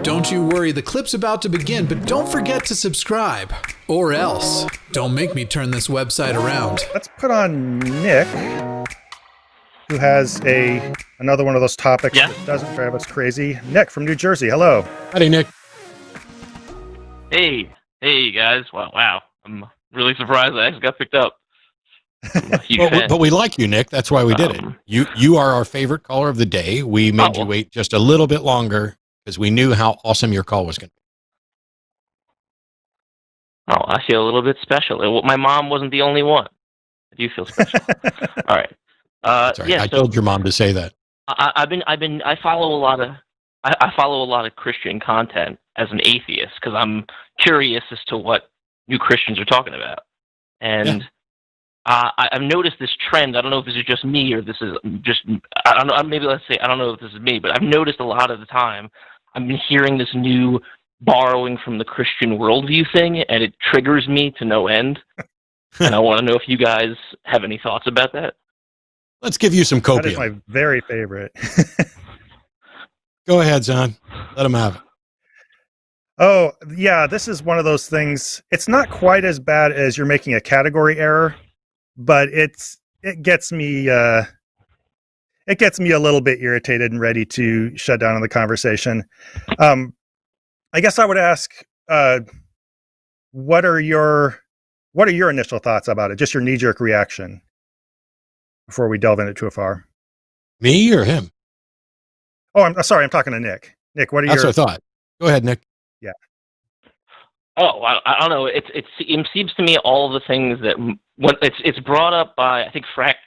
Don't you worry, the clip's about to begin, but don't forget to subscribe. Or else. Don't make me turn this website around. Let's put on Nick, who has another one of those topics that doesn't drive us crazy. Nick from New Jersey, hello. Howdy, Nick. Hey guys. Wow. I'm really surprised I actually got picked up. I'm a huge fan. But we like you, Nick. That's why we did it. You are our favorite caller of the day. We made you wait just a little bit longer because we knew how awesome your call was going to be. Oh, I feel a little bit special. My mom wasn't the only one. I do feel special. All right. Sorry, I told your mom to say that. I follow a lot of Christian content as an atheist because I'm curious as to what new Christians are talking about, and I've noticed this trend. I don't know if this is just me or this is just I don't know. Maybe let's say I don't know if this is me, but I've noticed a lot of the time I've been hearing this new borrowing from the Christian worldview thing, and it triggers me to no end. And I want to know if you guys have any thoughts about that. Let's give you some copium. That is my very favorite. Go ahead, Zon. Let him have it. Oh, yeah, this is one of those things. It's not quite as bad as you're making a category error, but it gets me a little bit irritated and ready to shut down on the conversation. I guess I would ask, what are your initial thoughts about it? Just your knee-jerk reaction before we delve into it too far. Me or him? Oh, I'm sorry. I'm talking to Nick. Nick, what are That's what I thought. Go ahead, Nick. Yeah. Oh, I don't know. It seems to me all the things that when it's brought up by, I think Frank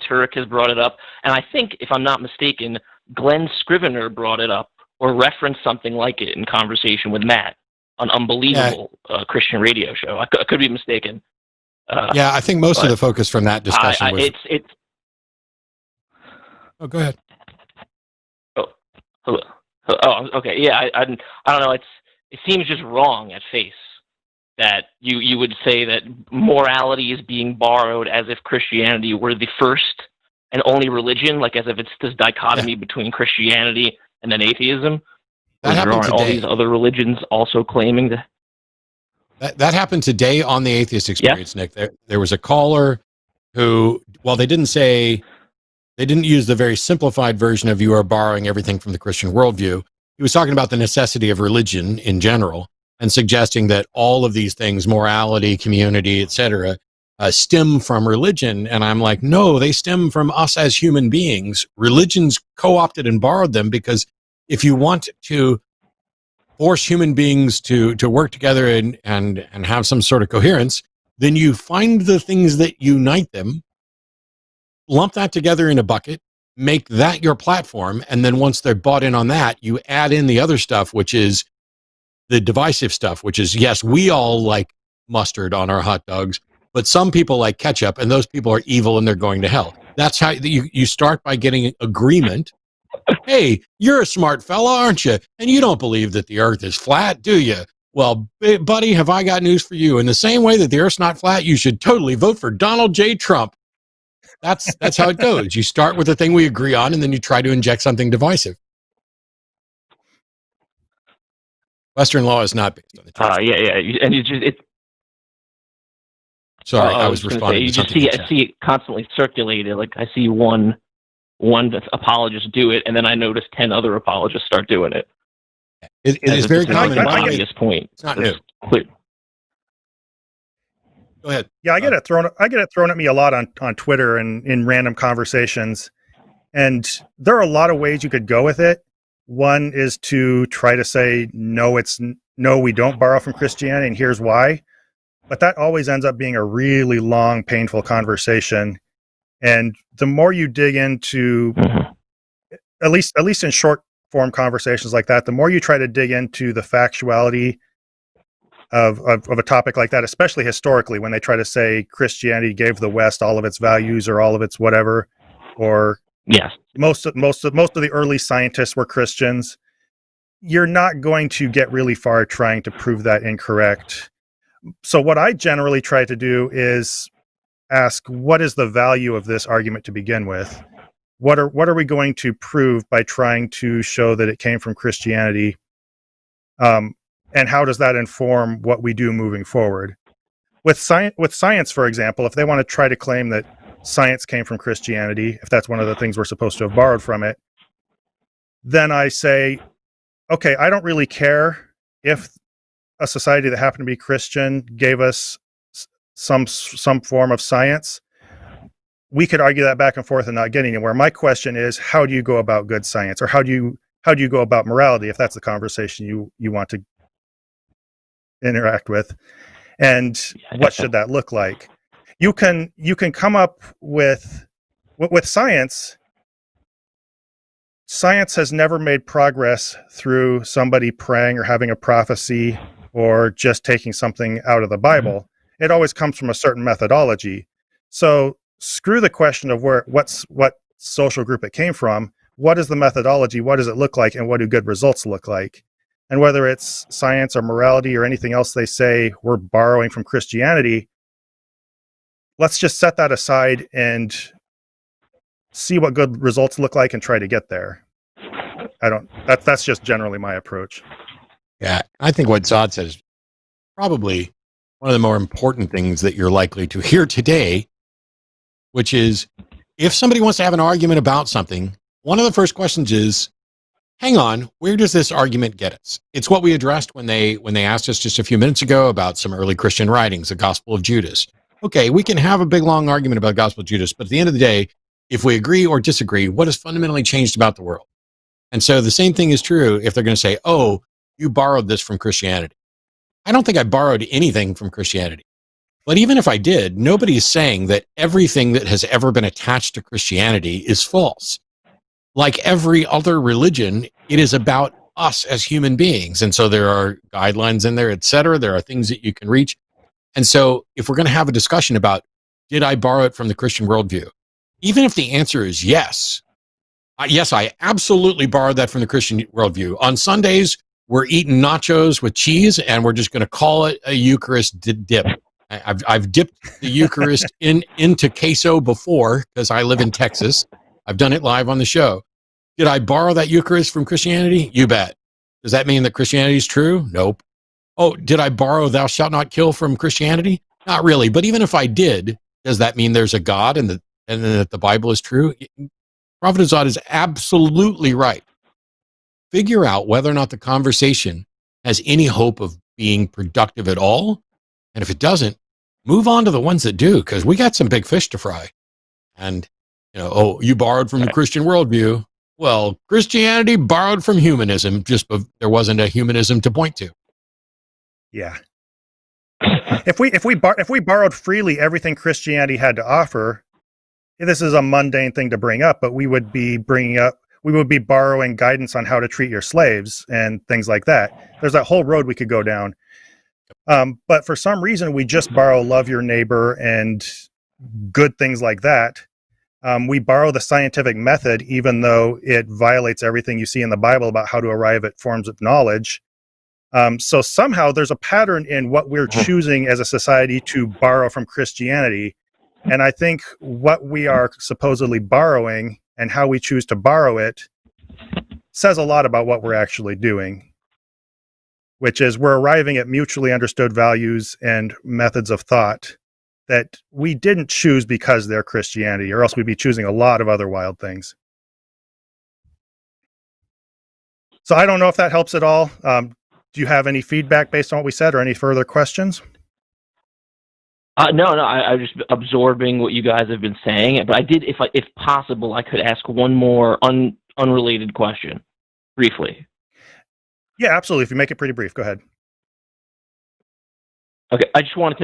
Turek has brought it up, and I think, if I'm not mistaken, Glenn Scrivener brought it up or referenced something like it in conversation with Matt on Unbelievable Christian radio show. I could be mistaken. I think most of the focus from that discussion was. Oh, go ahead. Oh, okay. Yeah, I don't know. It seems just wrong at face that you would say that morality is being borrowed as if Christianity were the first and only religion, like as if it's this dichotomy between Christianity and then atheism. That happened today. All these other religions also claiming that happened today on the Atheist Experience, Nick. There was a caller who, while they didn't use the very simplified version of you are borrowing everything from the Christian worldview. He was talking about the necessity of religion in general and suggesting that all of these things, morality, community, etc., stem from religion. And I'm like, no, they stem from us as human beings. Religions co-opted and borrowed them because if you want to force human beings to work together and have some sort of coherence, then you find the things that unite them, lump that together in a bucket, make that your platform, and then once they're bought in on that, you add in the other stuff, which is the divisive stuff, which is, yes, we all like mustard on our hot dogs, but some people like ketchup, and those people are evil and they're going to hell. That's how you start by getting agreement. Hey, you're a smart fella, aren't you? And you don't believe that the earth is flat, do you? Well, buddy, have I got news for you. In the same way that the earth's not flat, you should totally vote for Donald J. Trump. That's how it goes. You start with the thing we agree on, and then you try to inject something divisive. Western law is not based on the truth. And you just Sorry, I was responding. You just see it constantly circulated. Like I see one apologist do it, and then I notice 10 other apologists start doing it. It is very common. An obvious point. It's not new. Clear. Go ahead. Yeah, I get it thrown at me a lot on Twitter and in random conversations. And there are a lot of ways you could go with it. One is to try to say, no, we don't borrow from Christianity, and here's why. But that always ends up being a really long, painful conversation. And the more you dig into, at least in short form conversations like that, the more you try to dig into the factuality of a topic like that, especially historically, when they try to say Christianity gave the West all of its values or all of its whatever, or most of the early scientists were Christians, you're not going to get really far trying to prove that incorrect. So what I generally try to do is ask, what is the value of this argument to begin with? What are we going to prove by trying to show that it came from Christianity? And how does that inform what we do moving forward? With science, for example, if they want to try to claim that science came from Christianity, if that's one of the things we're supposed to have borrowed from it, then I say, okay, I don't really care if a society that happened to be Christian gave us some form of science. We could argue that back and forth and not get anywhere. My question is, how do you go about good science, or how do you go about morality, if that's the conversation you want to interact with, and what should that look like? You can come up with science. Science has never made progress through somebody praying or having a prophecy or just taking something out of the Bible. It always comes from a certain methodology. So screw the question of what social group it came from. What is the methodology? What does it look like? And what do good results look like? And whether it's science or morality or anything else they say we're borrowing from Christianity, let's just set that aside and see what good results look like and try to get there. That's just generally my approach. Yeah, I think what Zod said is probably one of the more important things that you're likely to hear today, which is if somebody wants to have an argument about something, one of the first questions is, hang on, where does this argument get us? It's what we addressed when they asked us just a few minutes ago about some early Christian writings, the Gospel of Judas. Okay, we can have a big, long argument about Gospel of Judas, but at the end of the day, if we agree or disagree, what has fundamentally changed about the world? And so the same thing is true if they're going to say, oh, you borrowed this from Christianity. I don't think I borrowed anything from Christianity. But even if I did, nobody's saying that everything that has ever been attached to Christianity is false. Like every other religion, it is about us as human beings. And so there are guidelines in there, et cetera. There are things that you can reach. And so if we're going to have a discussion about, did I borrow it from the Christian worldview? Even if the answer is yes, yes, I absolutely borrowed that from the Christian worldview. On Sundays, we're eating nachos with cheese, and we're just going to call it a Eucharist dip. I've dipped the Eucharist into queso before because I live in Texas. I've done it live on the show. Did I borrow that Eucharist from Christianity? You bet. Does that mean that Christianity is true? Nope. Oh, did I borrow thou shalt not kill from Christianity? Not really. But even if I did, does that mean there's a God and that the Bible is true? Prophet of Zod is absolutely right. Figure out whether or not the conversation has any hope of being productive at all. And if it doesn't, move on to the ones that do, because we got some big fish to fry. And, oh, you borrowed from the Christian worldview. Well, Christianity borrowed from humanism, just there wasn't a humanism to point to. Yeah. If we borrowed freely everything Christianity had to offer, this is a mundane thing to bring up, but we would be borrowing guidance on how to treat your slaves and things like that. There's that whole road we could go down. But for some reason, we just borrow love your neighbor and good things like that. We borrow the scientific method, even though it violates everything you see in the Bible about how to arrive at forms of knowledge. So somehow there's a pattern in what we're choosing as a society to borrow from Christianity. And I think what we are supposedly borrowing and how we choose to borrow it says a lot about what we're actually doing, which is we're arriving at mutually understood values and methods of thought that we didn't choose because they're Christianity, or else we'd be choosing a lot of other wild things. So I don't know if that helps at all. Do you have any feedback based on what we said, or any further questions? No, I'm just absorbing what you guys have been saying. But I did, if possible, I could ask one more unrelated question, briefly. Yeah, absolutely. If you make it pretty brief, go ahead. Okay, I just wanted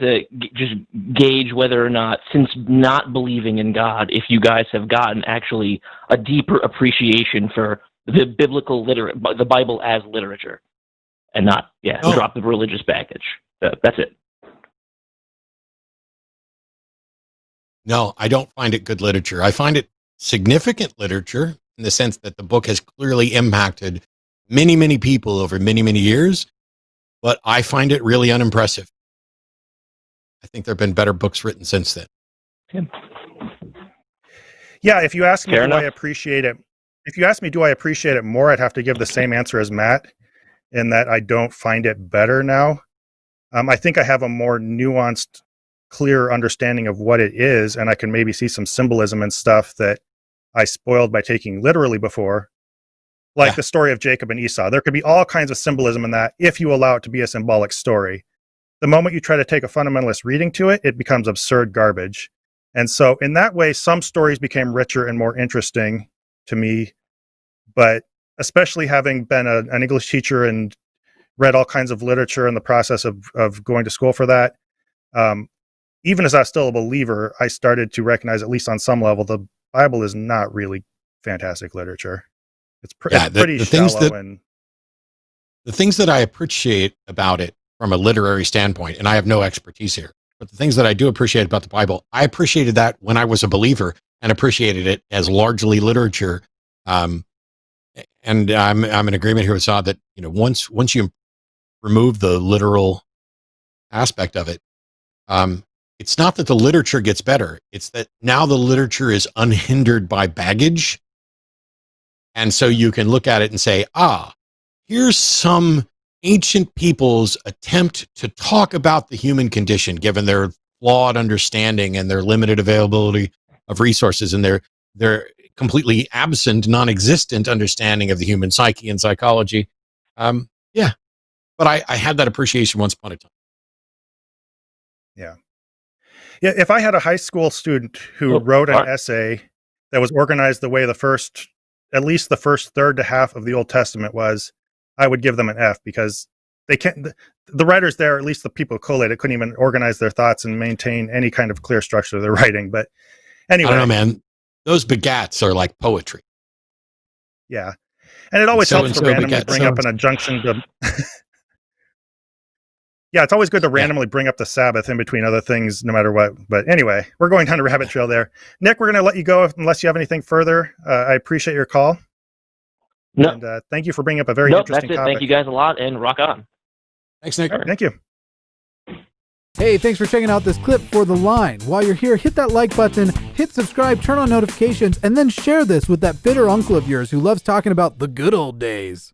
to just gauge whether or not, since not believing in God, if you guys have gotten actually a deeper appreciation for the biblical the Bible as literature, and not drop the religious baggage. That's it. No, I don't find it good literature. I find it significant literature in the sense that the book has clearly impacted many, many people over many, many years, but I find it really unimpressive. I think there have been better books written since then. Yeah, if you ask me, Fair enough. I appreciate it? If you ask me, do I appreciate it more, I'd have to give the same answer as Matt. in that I don't find it better now. I think I have a more nuanced, clear understanding of what it is, and I can maybe see some symbolism and stuff that I spoiled by taking literally before. Like the story of Jacob and Esau. There could be all kinds of symbolism in that if you allow it to be a symbolic story. The moment you try to take a fundamentalist reading to it, it becomes absurd garbage. And so in that way, some stories became richer and more interesting to me. But especially having been an English teacher and read all kinds of literature in the process of going to school for that, even as I was still a believer, I started to recognize, at least on some level, the Bible is not really fantastic literature. It's pretty shallow. The things that I appreciate about it from a literary standpoint, and I have no expertise here, but the things that I do appreciate about the Bible, I appreciated that when I was a believer and appreciated it as largely literature. And I'm in agreement here with Zod that, once you remove the literal aspect of it, it's not that the literature gets better. It's that now the literature is unhindered by baggage. And so you can look at it and say, here's some ancient people's attempt to talk about the human condition, given their flawed understanding and their limited availability of resources and their completely absent, non-existent understanding of the human psyche and psychology. But I had that appreciation once upon a time. Yeah. If I had a high school student who wrote an essay that was organized the way at least the first third to half of the Old Testament was, I would give them an F, because they can't, the writers there, at least the people who collated, couldn't even organize their thoughts and maintain any kind of clear structure of their writing. But anyway. I don't know, man. Those begats are like poetry. Yeah. And it always helps to randomly bring up an injunction to... Yeah, it's always good to randomly bring up the Sabbath in between other things, no matter what. But anyway, we're going down a rabbit trail there. Nick, we're going to let you go unless you have anything further. I appreciate your call. No. And thank you for bringing up a very interesting topic. Thank you guys a lot, and rock on. Thanks, Nick. Thank you. Hey, thanks for checking out this clip for The Line. While you're here, hit that like button, hit subscribe, turn on notifications, and then share this with that bitter uncle of yours who loves talking about the good old days.